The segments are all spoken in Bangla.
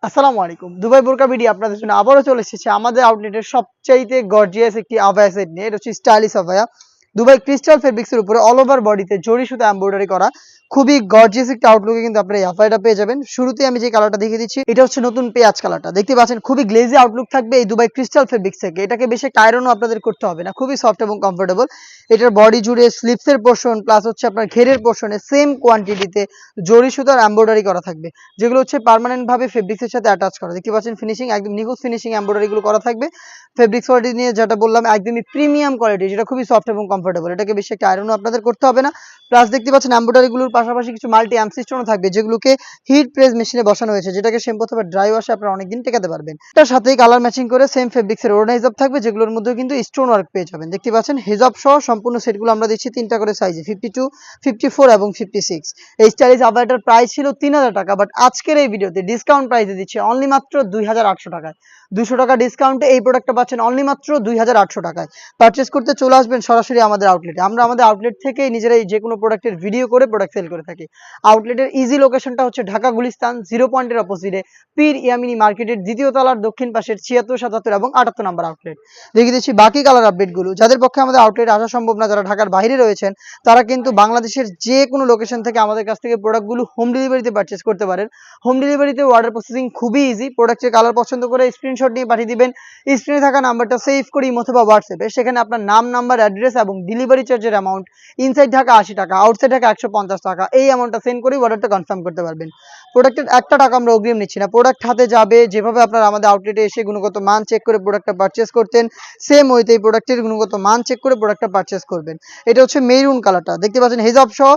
আসসালামু আলাইকুম। দুবাই বোরকা বিডি আপনাদের জন্য আবারও চলে এসেছে আমাদের আউটলেটের সবচাইতে গর্জিয়াস একটি আবায়া সেট নিয়ে। এটা হচ্ছে স্টাইলিশ আবায়া। দুবাই ক্রিস্টাল ফেব্রিক্সের উপরে অল ওভার বডিতে জরি সুতা এমব্রয়ডারি করা। খুবই গর্জিয়াস একটা আউটলুকে কিন্তু আপনারা এই আবায়াটা পেয়ে যাবেন। শুরুতেই আমি যে কালারটা দেখিয়ে দিচ্ছি, এটা হচ্ছে নতুন পেঁয়াজ কালারটা। দেখতে পাচ্ছেন খুবই গ্লেজি আউটলুক থাকবে এই দুবাই ক্রিস্টাল ফেব্রিক্স থেকে। এটাকে বেশি আয়রনও আপনাদের করতে হবে না। খুবই সফট এবং কমফোর্টেবল। এটার বডি জুড়ে স্লিপসের পোরশন প্লাস হচ্ছে আপনার ঘেরের পোরশনে সেম কোয়ান্টিটিতে জরি সুতার এমব্রয়ডারি করা থাকবে। যেগুলো হচ্ছে পার্মানেন্ট ভাবে ফেব্রিক্সের সাথে অ্যাটাচ করা। দেখতে পাচ্ছেন ফিনিশিং একদম নিখুঁত ফিনিশিং এমব্রয়ডারি গুলো করা থাকবে। ফেব্রিক্স কোয়ালিটি নিয়ে যেটা বললাম একদমই প্রিমিয়াম কোয়ালিটি, যেটা খুবই সফট এবং কমফোর্টেবল। এটাকে বেশি একটা আয়রনও আপনাদের করতে হবে না। প্লাস দেখতে পাচ্ছেন এমব্রয়ডারি গুলোর পাশাপাশি কিছু মাল্টি অ্যামসিস্টোনও থাকবে, যেগুলোকে হিট প্রেস মেশিনে বসানো হয়েছে, যেটাকে শ্যাম্পু অথবা ড্রাই ওয়াশে আপনারা অনেকদিন টেকাতে পারবেন। এটার সাথেই কালার ম্যাচিং করে সেম ফেব্রিক্সের ওড়না হিজাব থাকবে, যেগুলোর মধ্যে কিন্তু স্টোন ওয়ার্ক পেয়ে যাবেন। দেখতে পাচ্ছেন হিজাব সহ সম্পূর্ণ সেটগুলো আমরা দিচ্ছি তিনটা করে সাইজে, 52, 54 এবং 56। এই স্টাইলিশ আবায়াটার প্রাইস ছিল 3000 টাকা, বাট আজকের এই ভিডিওতে ডিসকাউন্ট প্রাইসে দিচ্ছি অনলি মাত্র 2800 টাকায়। 200 টাকা ডিসকাউন্টে এই প্রোডাক্টটা পাচ্ছেন অনলি মাত্র 2800 টাকায়। পারচেস করতে চলে আসবেন সরাসরি আমাদের আউটলেটে। আমরা আমাদের আউটলেট থেকেই নিজেরাই যে কোনো প্রোডাক্টের ভিডিও করে প্রোডাক্ট সেল করে থাকি। আউটলেটের ইজি লোকেশনটা হচ্ছে ঢাকা গুলিস্তান 0 পয়েন্টের অপোজিটে পীর ইয়ামিনী মার্কেটের দ্বিতীয় তলার দক্ষিণ পাশের 76, 77 এবং 78 নম্বর আউটলেট। দেখিয়ে দিচ্ছি বাকি কালার আপডেটগুলো। যাদের পক্ষে আমাদের আউটলেট আসা সম্ভব না, যারা ঢাকার বাইরে রয়েছেন, তারা কিন্তু বাংলাদেশের যে কোনো লোকেশন থেকে আমাদের কাছ থেকে প্রোডাক্টগুলো হোম ডেলিভারিতে পারচেস করতে পারেন। হোম ডেলিভারিতে অর্ডার প্রসেসিং খুবই ইজি। প্রোডাক্টের কালার পছন্দ করে স্ক্রিনশট নিয়ে পাঠিয়ে দিবেন। স্ক্রিনে থাকা নাম্বারটা সেভ করি অথবা হোয়াটসঅ্যাপে, সেখানে আপনার নাম, নাম্বার, অ্যাড্রেস এবং ডেলিভারি চার্জের অ্যামাউন্ট ইনসাইড ঢাকা 80 টাকা, আউটসাইড ঢাকা 150 টাকা, এই অ্যামাউন্টটা সেন্ড করে অর্ডারটা কনফার্ম করতে পারবেন। প্রোডাক্টের একটা টাকা আমরা অগ্রিম নিচ্ছি না। প্রোডাক্ট হাতে যাবে, যেভাবে আপনারা আমাদের আউটলেটে এসে গুণগত মান চেক করে প্রোডাক্টটা পারচেস করতেন, সেম ওইতে এই প্রোডাক্টের গুণগত মান চেক করে প্রোডাক্টটা পারচেস করবেন। এটা হচ্ছে মেরুন কালারটা, দেখতে পাচ্ছেন হিজাব সহ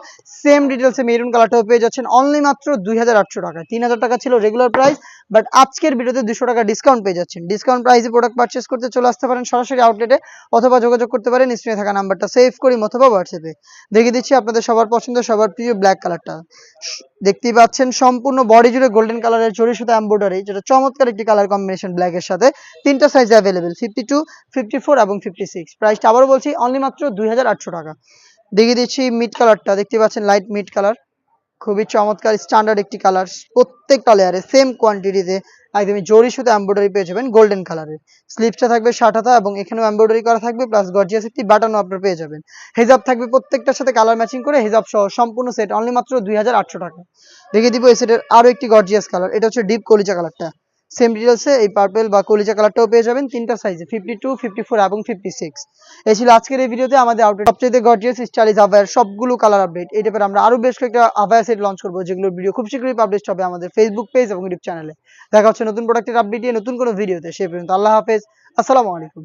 সেম ডিটেলসে মেরুন কালারটাও পেয়ে যাচ্ছেন অনলি মাত্র 2800 টাকায়। 3000 টাকা ছিল রেগুলার প্রাইস, বাট আজকের ভিডিওতে 200 টাকা ডিসকাউন্ট পেয়ে যাচ্ছেন। ডিসকাউন্ট প্রাইসে প্রোডাক্ট পারচেস করতে চলে আসতে পারেন সরাসরি আউটলেটে, অথবা যোগাযোগ করতে পারেন স্ক্রিনে থাকা নাম্বারটা সেভ করি অথবা হোয়াটসঅ্যাপে। দেখিয়ে দিচ্ছি আপনাদের সবার পছন্দ, সবার প্রিয় ব্ল্যাক কালারটা। দেখতেই পাচ্ছেন সম্পূর্ণ বডি জুড়ে গোল্ডেন কালারের জরি সুতা এমব্রয়ডারি, যেটা চমৎকার একটি কালার কম্বিনেশন ব্ল্যাকের সাথে। তিনটা সাইজে অ্যাভেলেবেল, 52, 54 এবং 56। প্রাইসটা আবারও বলছি অনলি মাত্র 2800 টাকা। দেখিয়ে দিচ্ছি মিড কালারটা, দেখতে পাচ্ছেন লাইট মিড কালার, খুবই চমৎকার স্ট্যান্ডার্ড একটি কালার। প্রত্যেকটা লেয়ারে সেম কোয়ান্টিটিতে একদমই জরি সুতা এমব্রয়ডারি পেয়ে যাবেন গোল্ডেন কালারের। স্লিপসটা থাকবে 60 হাতা এবং এখানেও এমব্রয়ডারি করা থাকবে, প্লাস গর্জিয়াস একটি বাটনও আপনারা পেয়ে যাবেন। হিজাব থাকবে প্রত্যেকটার সাথে কালার ম্যাচিং করে, হিজাব সহ সম্পূর্ণ সেট অনলি মাত্র 2800 টাকা। দেখিয়ে দিব এই সেটের আরো একটি গর্জিয়াস কালার, এটা হচ্ছে ডিপ কলিজা কালারটা। সেম ডিটেলসে এই পার্পল বা কলিজা কালারটাও পেয়ে যাবেন তিনটা সাইজে, 52, 54 এবং 56। এই ছিল আজকের এই ভিডিওতে আমাদের আউটলেট সবচেয়ে গর্জিয়াস স্টাইলিশ আভায়ার সবগুলো কালার আপডেট। এই টাইপের আমরা আরো বেশ কয়েকটা আভায়া সেট লঞ্চ করবো, যেগুলোর ভিডিও খুব শীঘ্রই পাবলিশ হবে আমাদের ফেসবুক পেজ এবং ইউটিউব চ্যানেলে। দেখা হচ্ছে নতুন প্রোডাক্টের আপডেট নিয়ে নতুন কোনো ভিডিওতে। সে পর্যন্ত আল্লাহ হাফেজ, আসসালামু আলাইকুম।